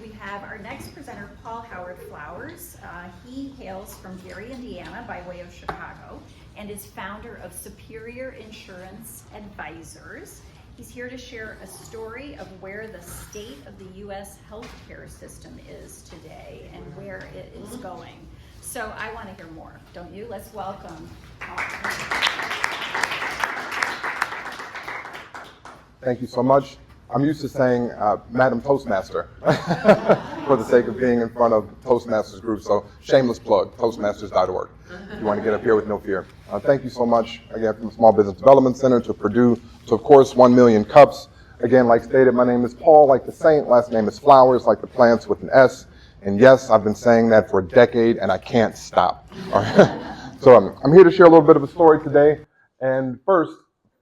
We have our next presenter, Paul Howard Flowers. He hails from Gary, Indiana, by way of Chicago, and is founder of Superior Insurance Advisors. He's here to share a story of where the state of the U.S. healthcare system is today and where it is going. So I want to hear more, don't you? Let's welcome Paul. Thank you so much. I'm used to saying Madam Toastmaster for the sake of being in front of Toastmasters group. So shameless plug, toastmasters.org. If you want to get up here with no fear. Thank you so much again from the Small Business Development Center to Purdue to, of course, 1 million cups. Again, like stated, my name is Paul, like the saint. Last name is Flowers, like the plants with an S. And yes, I've been saying that for a decade and I can't stop. All right. So I'm here to share a little bit of a story today. And first,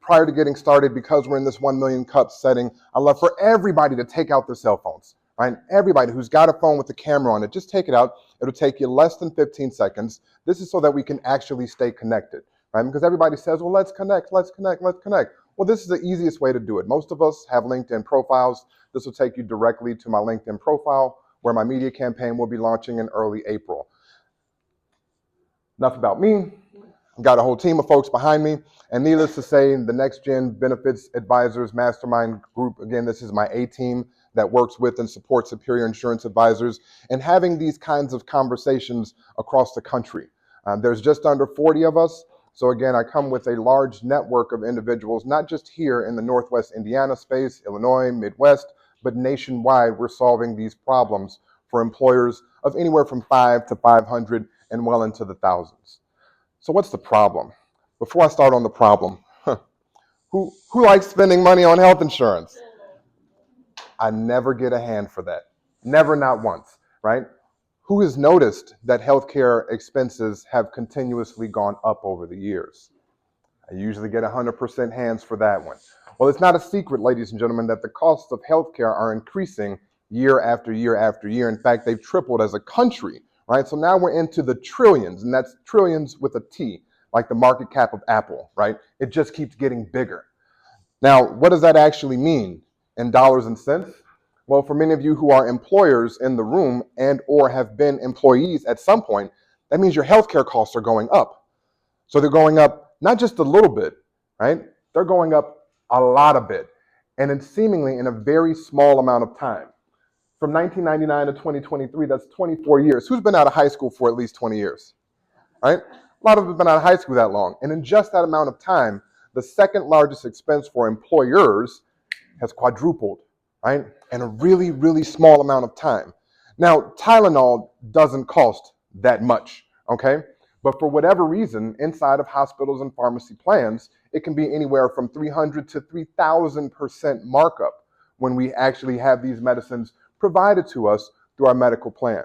prior to getting started, because we're in this 1 million cups setting, I'd love for everybody to take out their cell phones, right? Everybody who's got a phone with a camera on it, just take it out. It'll take you less than 15 seconds. This is so that we can actually stay connected, right? Because everybody says, well, let's connect, let's connect, let's connect. Well, this is the easiest way to do it. Most of us have LinkedIn profiles. This will take you directly to my LinkedIn profile, where my media campaign will be launching in early April. Enough about me. I've got a whole team of folks behind me. And needless to say, the NextGen Benefits Advisors Mastermind Group, again, this is my A team that works with and supports Superior Insurance Advisors and having these kinds of conversations across the country. There's just under 40 of us. So again, I come with a large network of individuals, not just here in the Northwest Indiana space, Illinois, Midwest, but nationwide. We're solving these problems for employers of anywhere from 5 to 500 and well into the thousands. So what's the problem? Before I start on the problem, who likes spending money on health insurance? I never get a hand for that. Never, not once, right? Who has noticed that healthcare expenses have continuously gone up over the years? I usually get 100% hands for that one. Well, it's not a secret, ladies and gentlemen, that the costs of healthcare are increasing year after year after year. In fact, they've tripled as a country, right? So now we're into the trillions, and that's trillions with a T, like the market cap of Apple, right? It just keeps getting bigger. Now, what does that actually mean in dollars and cents? Well, for many of you who are employers in the room and or have been employees at some point, that means your healthcare costs are going up. So they're going up not just a little bit, right? They're going up a lot of bit, and it's seemingly in a very small amount of time. From 1999 to 2023, that's 24 years. Who's been out of high school for at least 20 years, right? A lot of us have been out of high school that long. And in just that amount of time, the second largest expense for employers has quadrupled, right? In a really, really small amount of time. Now, Tylenol doesn't cost that much, okay? But for whatever reason, inside of hospitals and pharmacy plans, it can be anywhere from 300 to 3,000% markup when we actually have these medicines provided to us through our medical plan.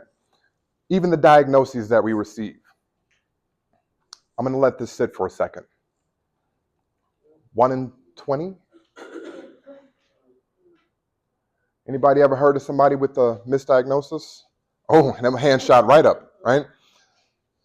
Even the diagnoses that we receive. I'm going to let this sit for a second. 1 in 20? Anybody ever heard of somebody with a misdiagnosis? Oh, and them hands shot right up, right?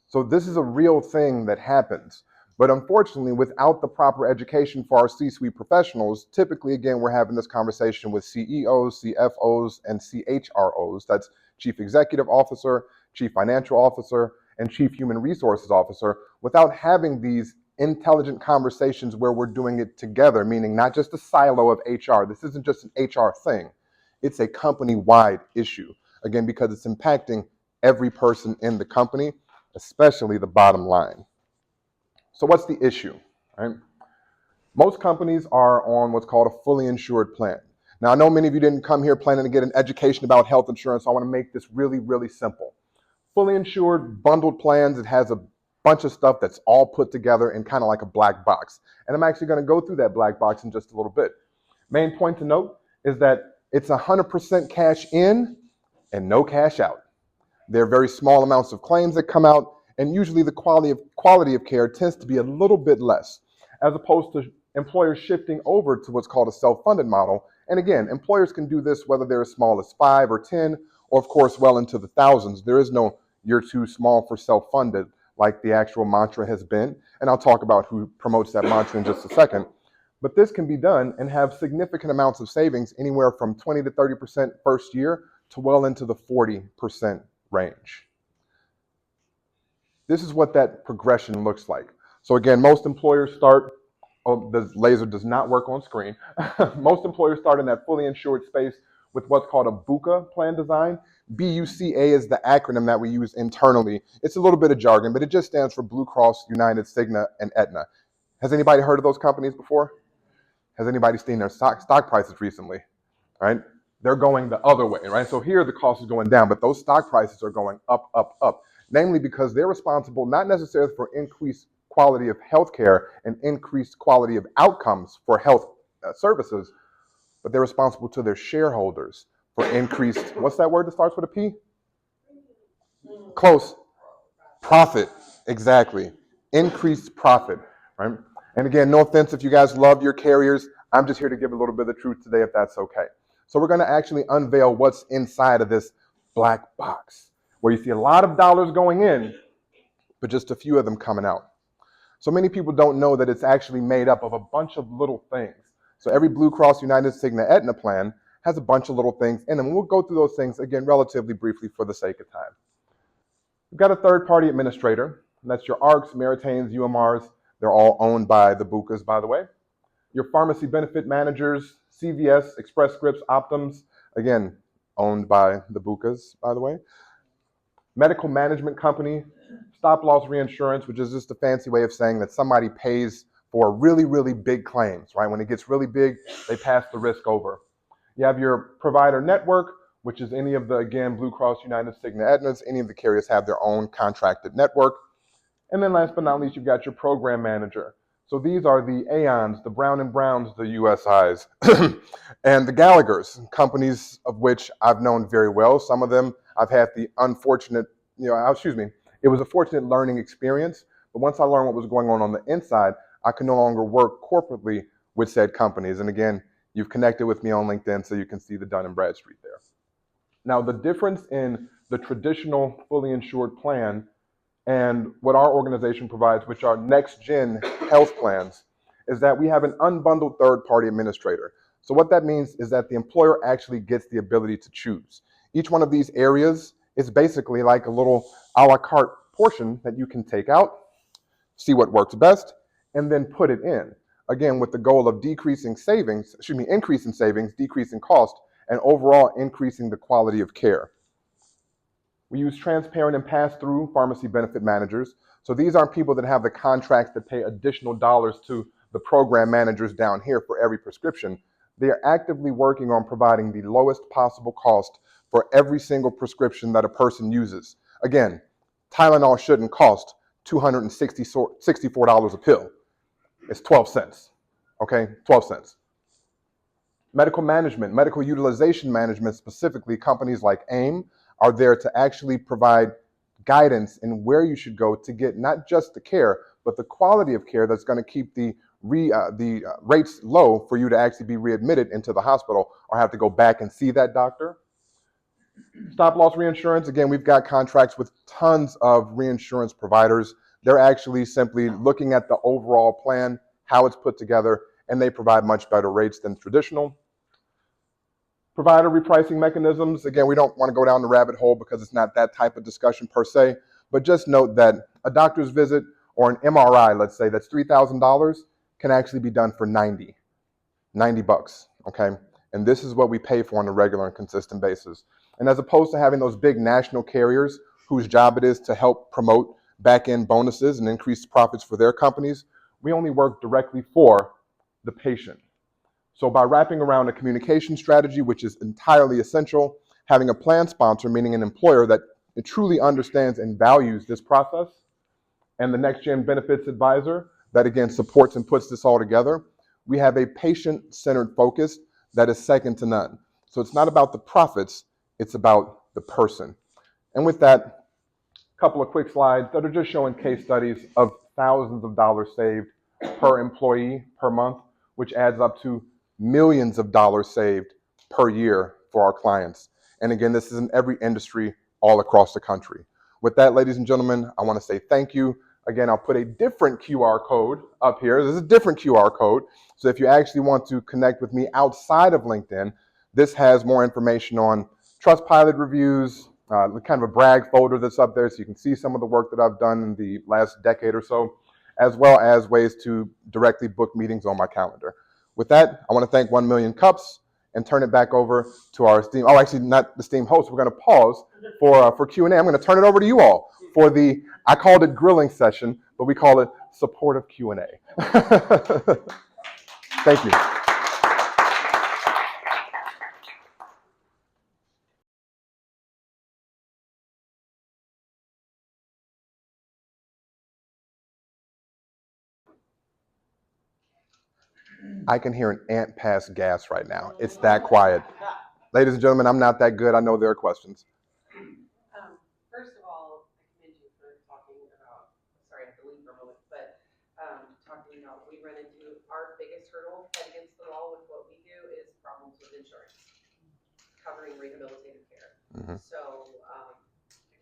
So this is a real thing that happens. But unfortunately, without the proper education for our C-suite professionals, typically, again, we're having this conversation with CEOs, CFOs, and CHROs. That's Chief Executive Officer, Chief Financial Officer, and Chief Human Resources Officer, without having these intelligent conversations where we're doing it together, meaning not just a silo of HR. This isn't just an HR thing. It's a company-wide issue, again, because it's impacting every person in the company, especially the bottom line. So what's the issue, right? Most companies are on what's called a fully insured plan. Now, I know many of you didn't come here planning to get an education about health insurance, so I want to make this really, really simple. Fully insured, bundled plans, it has a bunch of stuff that's all put together in kind of like a black box. And I'm actually going to go through that black box in just a little bit. Main point to note is that it's 100% cash in and no cash out. There are very small amounts of claims that come out, and usually the quality of care tends to be a little bit less, as opposed to employers shifting over to what's called a self-funded model. And again, employers can do this whether they're as small as 5 or 10, or of course well into the thousands. There is no you're too small for self-funded like the actual mantra has been, and I'll talk about who promotes that mantra in just a second. But this can be done and have significant amounts of savings, anywhere from 20 to 30% first year to well into the 40% range. This is what that progression looks like. So again, most employers start, oh, the laser does not work on screen. Most employers start in that fully insured space with what's called a BUCA plan design. BUCA is the acronym that we use internally. It's a little bit of jargon, but it just stands for Blue Cross, United, Cigna, and Aetna. Has anybody heard of those companies before? Has anybody seen their stock prices recently? Right? They're going the other way, right? So here the cost is going down, but those stock prices are going up, up, up. Namely because they're responsible not necessarily for increased quality of healthcare and increased quality of outcomes for health services, but they're responsible to their shareholders for increased, what's that word that starts with a P? Close. Profit. Exactly. Increased profit, right? And again, no offense if you guys love your carriers. I'm just here to give a little bit of the truth today, if that's okay. So we're going to actually unveil what's inside of this black box, where you see a lot of dollars going in, but just a few of them coming out. So many people don't know that it's actually made up of a bunch of little things. So every Blue Cross, United, Cigna, Aetna plan has a bunch of little things in them. We'll go through those things, again, relatively briefly for the sake of time. We've got a third-party administrator. And that's your ARCs, Maritains, UMRs. They're all owned by the BUCAs, by the way. Your pharmacy benefit managers, CVS, Express Scripts, Optums, again, owned by the BUCAs, by the way. Medical management company, stop-loss reinsurance, which is just a fancy way of saying that somebody pays for really, really big claims, right? When it gets really big, they pass the risk over. You have your provider network, which is any of the, again, Blue Cross, United, Cigna, Aetnas. Any of the carriers have their own contracted network. And then last but not least, you've got your program manager. So these are the Aons, the Brown & Browns, the USIs, and the Gallaghers, companies of which I've known very well. Some of them I've had the unfortunate, it was a fortunate learning experience. But once I learned what was going on the inside, I could no longer work corporately with said companies. And again, you've connected with me on LinkedIn, so you can see the Dun & Bradstreet there. Now, the difference in the traditional fully insured plan and what our organization provides, which are NextGen health plans, is that we have an unbundled third-party administrator. So what that means is that the employer actually gets the ability to choose. Each one of these areas is basically like a little a la carte portion that you can take out, see what works best, and then put it in. Again, with the goal of increasing savings, decreasing cost, and overall increasing the quality of care. We use transparent and pass-through pharmacy benefit managers. So these aren't people that have the contracts that pay additional dollars to the program managers down here for every prescription. They are actively working on providing the lowest possible cost for every single prescription that a person uses. Again, Tylenol shouldn't cost $264 a pill. It's 12 cents, okay? 12 cents. Medical management, medical utilization management, specifically companies like AIM, are there to actually provide guidance in where you should go to get not just the care, but the quality of care that's going to keep the rates low for you to actually be readmitted into the hospital or have to go back and see that doctor. Stop-loss reinsurance, again, we've got contracts with tons of reinsurance providers. They're actually simply looking at the overall plan, how it's put together, and they provide much better rates than traditional. Provider repricing mechanisms, again, we don't want to go down the rabbit hole because it's not that type of discussion per se, but just note that a doctor's visit or an MRI, let's say, that's $3,000 can actually be done for $90 bucks, okay? And this is what we pay for on a regular and consistent basis. And as opposed to having those big national carriers whose job it is to help promote back-end bonuses and increase profits for their companies, we only work directly for the patient. So by wrapping around a communication strategy, which is entirely essential, having a plan sponsor, meaning an employer that truly understands and values this process, and the NextGen benefits advisor that again supports and puts this all together, we have a patient-centered focus that is second to none. So it's not about the profits, it's about the person. And with that, a couple of quick slides that are just showing case studies of thousands of dollars saved per employee per month, which adds up to millions of dollars saved per year for our clients. And again, this is in every industry all across the country. With that, ladies and gentlemen, I want to say thank you. Again, I'll put a different QR code up here. This is a different QR code. So if you actually want to connect with me outside of LinkedIn, this has more information on Trustpilot reviews, kind of a brag folder that's up there so you can see some of the work that I've done in the last decade or so, as well as ways to directly book meetings on my calendar. With that, I want to thank 1 Million Cups and turn it back over to our esteemed, oh, actually not the esteemed host. We're going to pause for Q&A. I'm going to turn it over to you all for the, I called it grilling session, but we call it supportive Q&A. Thank you. I can hear an ant pass gas right now. It's that quiet. Ladies and gentlemen, I'm not that good. I know there are questions. First of all, I commend you for talking about, sorry, I have to leave for a moment, but talking about, we run into our biggest hurdle head against the wall with what we do is problems with insurance, covering rehabilitative care. So I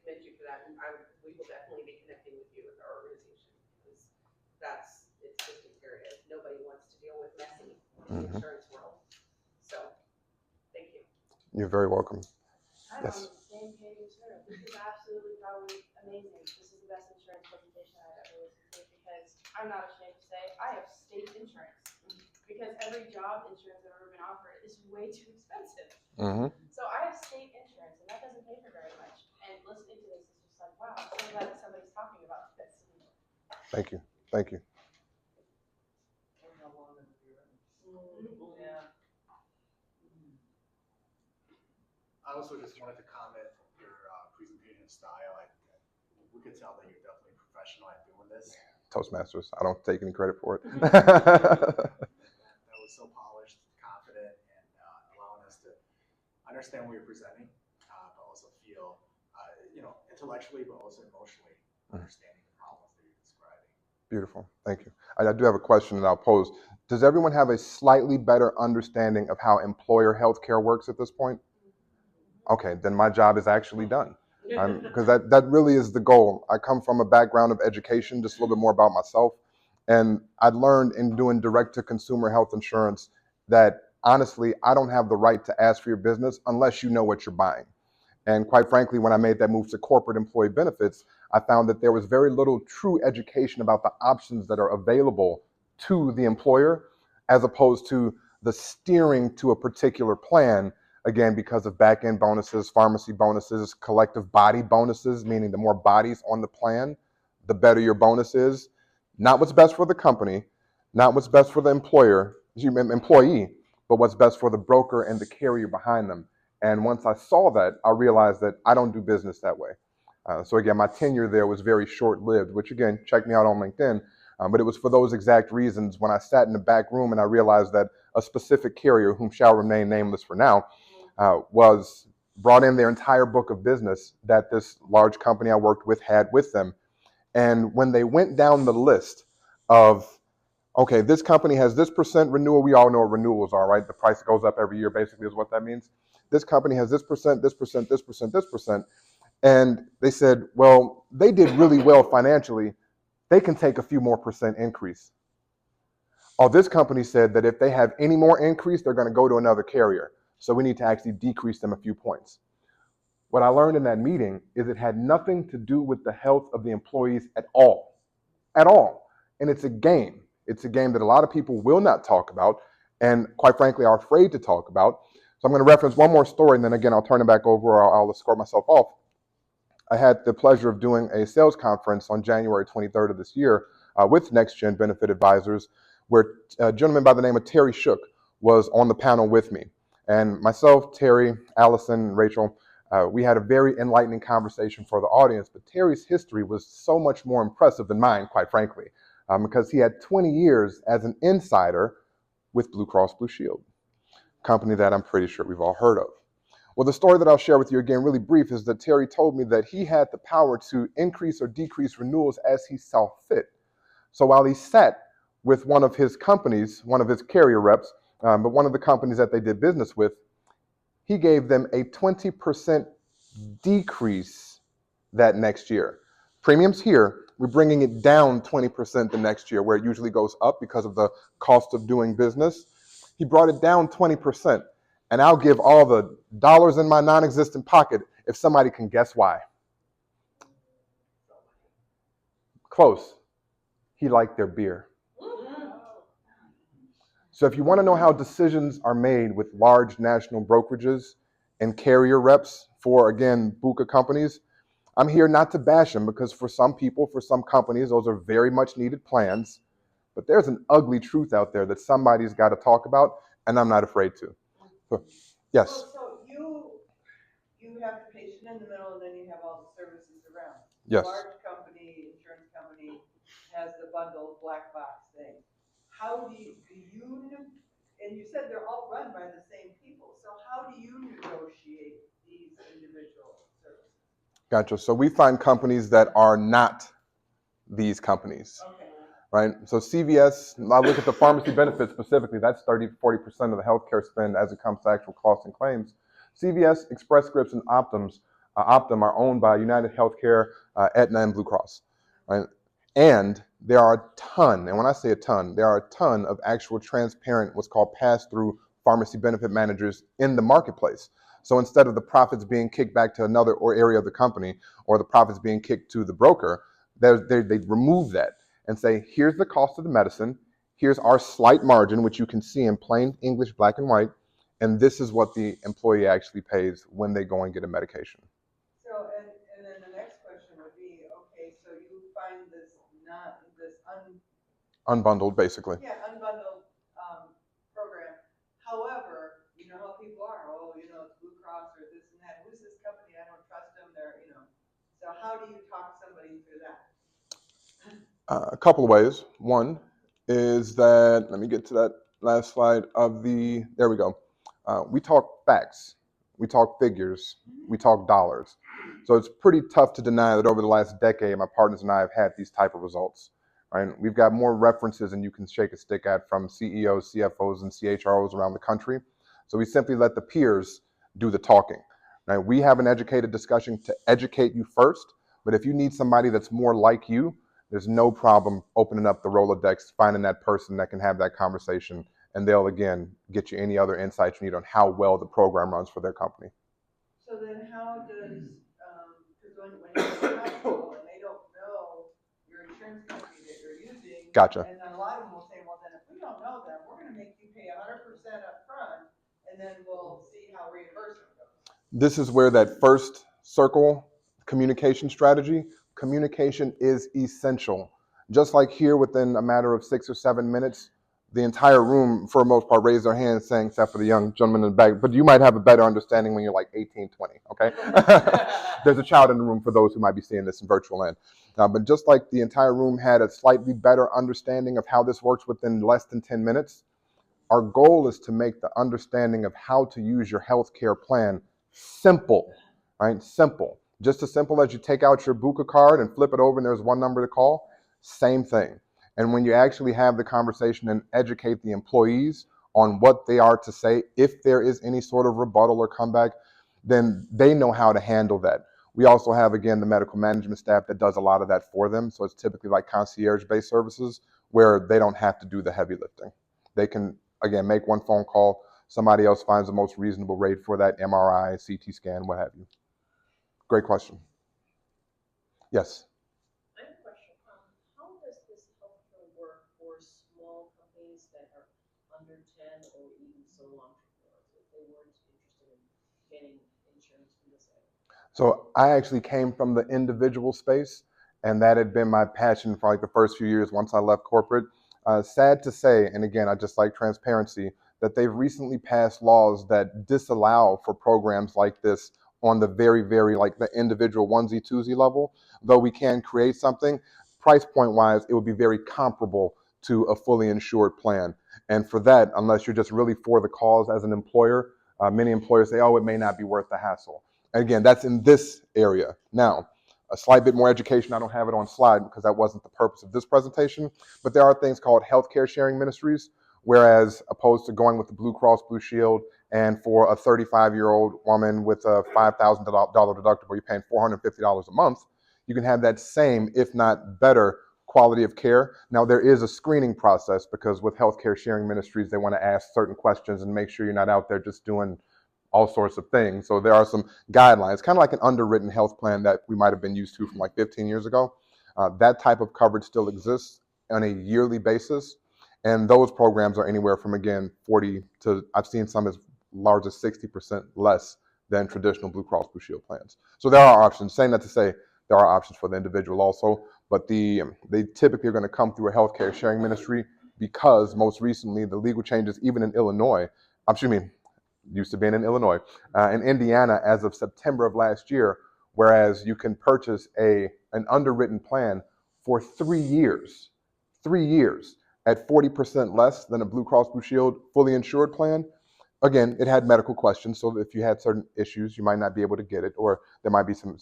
commend you for that, and we will definitely be connecting with you with our organization, because it's just an area nobody wants to deal with messy in the insurance world. So thank you. You're very welcome. I'm Yes. on the same page as her. This is absolutely probably amazing. This is the best insurance presentation I've ever listened to, because I'm not ashamed to say I have state insurance, because every job insurance I've ever been offered is way too expensive. So I have state insurance, and that doesn't pay for very much. And listening to this is just like, wow, I'm so glad that somebody's talking about this. Thank you. Thank you. Yeah. I also just wanted to comment on your presentation style. We could tell that you're definitely professional at doing this. Toastmasters. I don't take any credit for it. That was so polished, confident, and allowing us to understand what you're presenting, but also feel, intellectually, but also emotionally understanding the problems that you're describing. Beautiful. Thank you. I do have a question that I'll pose. Does everyone have a slightly better understanding of how employer health care works at this point? Okay, then my job is actually done. Because that really is the goal. I come from a background of education, just a little bit more about myself. And I learned in doing direct-to-consumer health insurance that, honestly, I don't have the right to ask for your business unless you know what you're buying. And quite frankly, when I made that move to corporate employee benefits, I found that there was very little true education about the options that are available to the employer, as opposed to the steering to a particular plan, again, because of back-end bonuses, pharmacy bonuses, collective body bonuses, meaning the more bodies on the plan, the better your bonus is. Not what's best for the company, not what's best for the employee, but what's best for the broker and the carrier behind them. And once I saw that, I realized that I don't do business that way. So again, my tenure there was very short-lived, which again, check me out on LinkedIn. But it was for those exact reasons when I sat in the back room and I realized that a specific carrier, whom shall remain nameless for now, was brought in their entire book of business that this large company I worked with had with them. And when they went down the list of, okay, this company has this percent renewal, we all know what renewals are, right? The price goes up every year, basically, is what that means. This company has this percent, this percent, this percent, this percent. And they said, well, they did really well financially. They can take a few more percent increase. Oh, this company said that if they have any more increase, they're going to go to another carrier. So we need to actually decrease them a few points. What I learned in that meeting is it had nothing to do with the health of the employees at all. At all. And it's a game. It's a game that a lot of people will not talk about and, quite frankly, are afraid to talk about. So I'm going to reference one more story, and then again, I'll turn it back over, or I'll escort myself off. I had the pleasure of doing a sales conference on January 23rd of this year with NextGen Benefit Advisors, where a gentleman by the name of Terry Shook was on the panel with me. And myself, Terry, Allison, and Rachel, we had a very enlightening conversation for the audience, but Terry's history was so much more impressive than mine, quite frankly, because he had 20 years as an insider with Blue Cross Blue Shield, a company that I'm pretty sure we've all heard of. Well, the story that I'll share with you, again, really brief, is that Terry told me that he had the power to increase or decrease renewals as he saw fit. So while he sat with one of his companies, one of his carrier reps, but one of the companies that they did business with, he gave them a 20% decrease that next year. Premiums here, we're bringing it down 20% the next year, where it usually goes up because of the cost of doing business. He brought it down 20%. And I'll give all the dollars in my non-existent pocket if somebody can guess why. Close. He liked their beer. So if you want to know how decisions are made with large national brokerages and carrier reps for, again, BUCA companies, I'm here not to bash them, because for some people, for some companies, those are very much needed plans. But there's an ugly truth out there that somebody's got to talk about, and I'm not afraid to. So, yes? Well, so you have the patient in the middle, and then you have all the services around. Yes. Large company, insurance company has the bundle black box thing. How do you, and you said they're all run by the same people, so how do you negotiate these individual services? Gotcha. So we find companies that are not these companies. Okay. Right? So CVS, I look at the pharmacy benefits specifically, that's 30-40% of the healthcare spend as it comes to actual costs and claims. CVS, Express Scripts, and Optum are owned by United Healthcare, Aetna, and Blue Cross. Right? And there are a ton, and when I say a ton, there are a ton of actual transparent, what's called pass-through pharmacy benefit managers in the marketplace. So instead of the profits being kicked back to another area of the company, or the profits being kicked to the broker, they remove that and say, here's the cost of the medicine, here's our slight margin, which you can see in plain English, black and white, and this is what the employee actually pays when they go and get a medication. So, and then the next question would be, okay, so you find this unbundled, basically. Yeah, unbundled program. However, you know how people are, oh, you know, it's Blue Cross or this and that. Who's this company? I don't trust them. They're, you know. So how do you talk somebody through that? A couple of ways. One is that, let me get to that last slide of there we go. We talk facts, we talk figures, we talk dollars. So it's pretty tough to deny that over the last decade, my partners and I have had these type of results. Right? We've got more references than you can shake a stick at from CEOs, CFOs, and CHROs around the country. So we simply let the peers do the talking. Right? We have an educated discussion to educate you first, but if you need somebody that's more like you, there's no problem opening up the Rolodex, finding that person that can have that conversation, and they'll, again, get you any other insights you need on how well the program runs for their company. So then how does, because when you're in the hospital and they don't know your insurance company that you're using, Gotcha. And then a lot of them will say, well, then if we don't know them, we're going to make you pay 100% up front, and then we'll see how reimbursement goes. This is where that first circle communication strategy, communication is essential. Just like here, within a matter of 6 or 7 minutes, the entire room, for the most part, raised their hands saying, except for the young gentleman in the back, but you might have a better understanding when you're like 18, 20, okay? There's a child in the room for those who might be seeing this in virtual land. But just like the entire room had a slightly better understanding of how this works within less than 10 minutes, our goal is to make the understanding of how to use your healthcare plan simple, right? Simple. Just as simple as you take out your BUCA card and flip it over and there's one number to call, same thing. And when you actually have the conversation and educate the employees on what they are to say, if there is any sort of rebuttal or comeback, then they know how to handle that. We also have, again, the medical management staff that does a lot of that for them. So it's typically like concierge-based services where they don't have to do the heavy lifting. They can, again, make one phone call. Somebody else finds the most reasonable rate for that MRI, CT scan, what have you. Great question. Yes? I have a question. How does this healthcare work for small companies that are under 10 or even solo entrepreneurs if they weren't interested in getting insurance from this area? So I actually came from the individual space, and that had been my passion for like the first few years once I left corporate. Sad to say, and again, I just like transparency, that they've recently passed laws that disallow for programs like this on the very, very, like the individual onesie, twosie level. Though we can create something, price point wise, it would be very comparable to a fully insured plan. And for that, unless you're just really for the cause as an employer, many employers say, oh, it may not be worth the hassle. And again, that's in this area. Now, a slight bit more education, I don't have it on slide because that wasn't the purpose of this presentation, but there are things called healthcare sharing ministries, whereas opposed to going with the Blue Cross Blue Shield, and for a 35-year-old woman with a $5,000 deductible, you're paying $450 a month, you can have that same, if not better, quality of care. Now, there is a screening process because with healthcare sharing ministries, they want to ask certain questions and make sure you're not out there just doing all sorts of things. So there are some guidelines, kind of like an underwritten health plan that we might have been used to from like 15 years ago. That type of coverage still exists on a yearly basis. And those programs are anywhere from, again, 40 to, I've seen some as large as 60% less than traditional Blue Cross Blue Shield plans. So there are options. Saying that to say there are options for the individual also, but they typically are going to come through a healthcare sharing ministry because most recently the legal changes, even in Illinois, used to being in Illinois, in Indiana as of September of last year, whereas you can purchase an underwritten plan for 3 years, 3 years at 40% less than a Blue Cross Blue Shield fully insured plan. Again, it had medical questions, so if you had certain issues, you might not be able to get it, or there might be some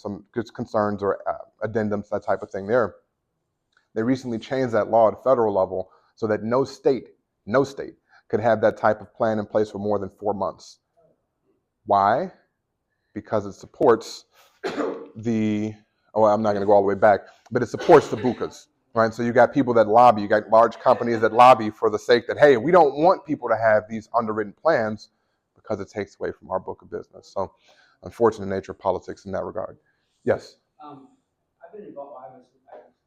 concerns or addendums, that type of thing there. They recently changed that law at federal level so that no state could have that type of plan in place for more than 4 months. Why? Because it supports I'm not going to go all the way back, but it supports the BUCAs, right? So you got people that lobby, you got large companies that lobby for the sake that, hey, we don't want people to have these underwritten plans because it takes away from our book of business. So unfortunate nature of politics in that regard. Yes? I've been involved, I have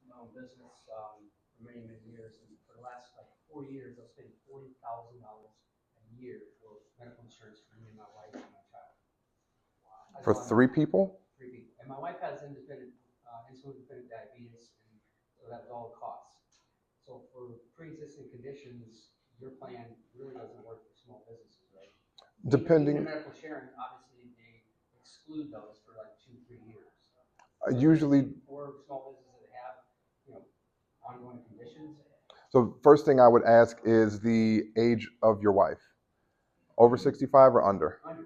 my own business for many, many years, and for the last 4 years, I've spent $40,000 a year for medical insurance for me and my wife and my child. For 3 people? 3 people. And my wife has insulin-dependent diabetes, and so that was all the costs. So for pre-existing conditions, your plan really doesn't work for small businesses, right? Depending. Even medical sharing, obviously, they exclude those for 2-3 years. Usually. For small businesses that have, ongoing conditions. So first thing I would ask is the age of your wife. Over 65 or under? Well,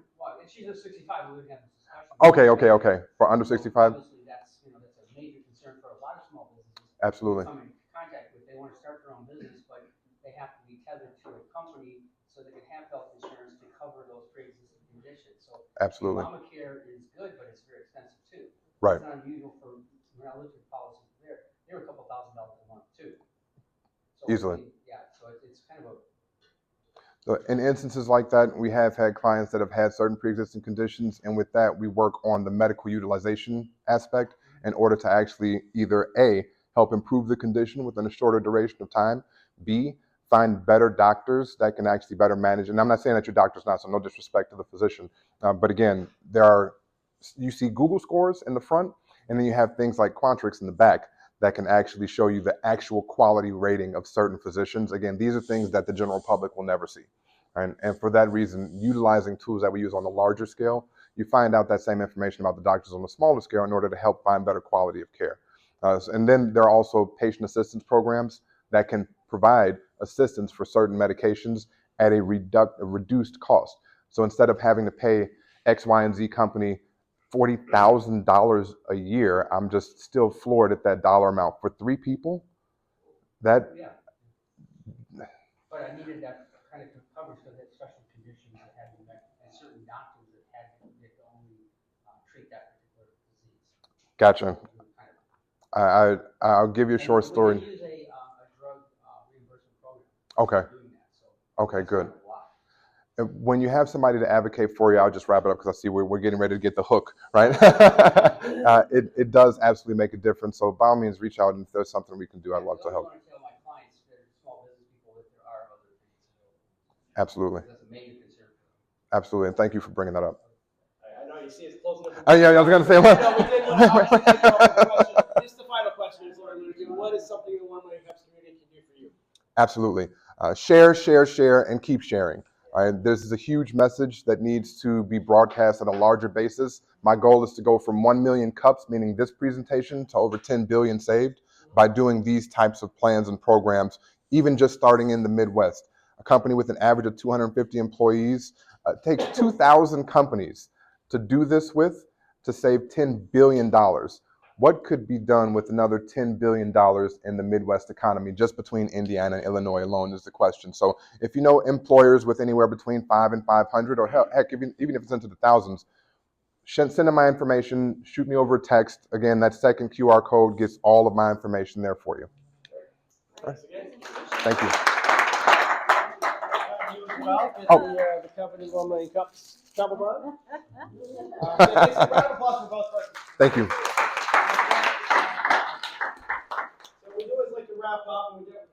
if she's at 65, we wouldn't have this discussion. Okay. For under 65? Obviously, that's a major concern for a lot of small businesses. Absolutely. Come in contact with, they want to start their own business, but they have to be tethered to a company so they can have health insurance to cover those pre-existing conditions. So Absolutely. Obamacare is good, but it's very expensive too. Right. It's not unusual for, when I looked at policies there were a couple $1,000s a month too. So Easily. So it's kind of a. So in instances like that, we have had clients that have had certain pre-existing conditions, and with that, we work on the medical utilization aspect in order to actually either A, help improve the condition within a shorter duration of time, B, find better doctors that can actually better manage. And I'm not saying that your doctor's not, so no disrespect to the physician, but again, you see Google scores in the front, and then you have things like Quantrix in the back that can actually show you the actual quality rating of certain physicians. Again, these are things that the general public will never see. And for that reason, utilizing tools that we use on the larger scale, you find out that same information about the doctors on the smaller scale in order to help find better quality of care. And then there are also patient assistance programs that can provide assistance for certain medications at a reduced cost. So instead of having to pay X, Y, and Z company $40,000 a year, I'm just still floored at that dollar amount for 3 people. Yeah. But I needed that kind of coverage because they had special conditions that had to be met, and certain doctors that could only treat that particular disease. Gotcha. I'll give you a short story. We use a drug reimbursement program. Okay. Doing that, so okay, good. When you have somebody to advocate for you, I'll just wrap it up because I see we're getting ready to get the hook, right? It does absolutely make a difference. So by all means, reach out, and if there's something we can do, I'd love to help. I want to tell my clients that are small business people that there are other things available. Absolutely. That's a major concern for them. Absolutely, and thank you for bringing that up. I know you see it's closing up. Yeah, I was going to say what? No, we did question. Just the final question is what I'm going to do. What is something the One Way Cups community can do for you? Absolutely. Share, and keep sharing. All right, this is a huge message that needs to be broadcast on a larger basis. My goal is to go from 1 million cups, meaning this presentation, to over 10 billion saved by doing these types of plans and programs, even just starting in the Midwest. A company with an average of 250 employees takes 2,000 companies to do this with to save $10 billion. What could be done with another $10 billion in the Midwest economy just between Indiana and Illinois alone is the question. So if you know employers with anywhere between 5 and 500, or heck, even if it's into the thousands, send in my information, shoot me over a text. Again, that second QR code gets all of my information there for you. Thank you. Well, get Oh. the company 1 million cups trouble bug. So give some round of applause for both persons. Thank you. So we always like to wrap up, and we do it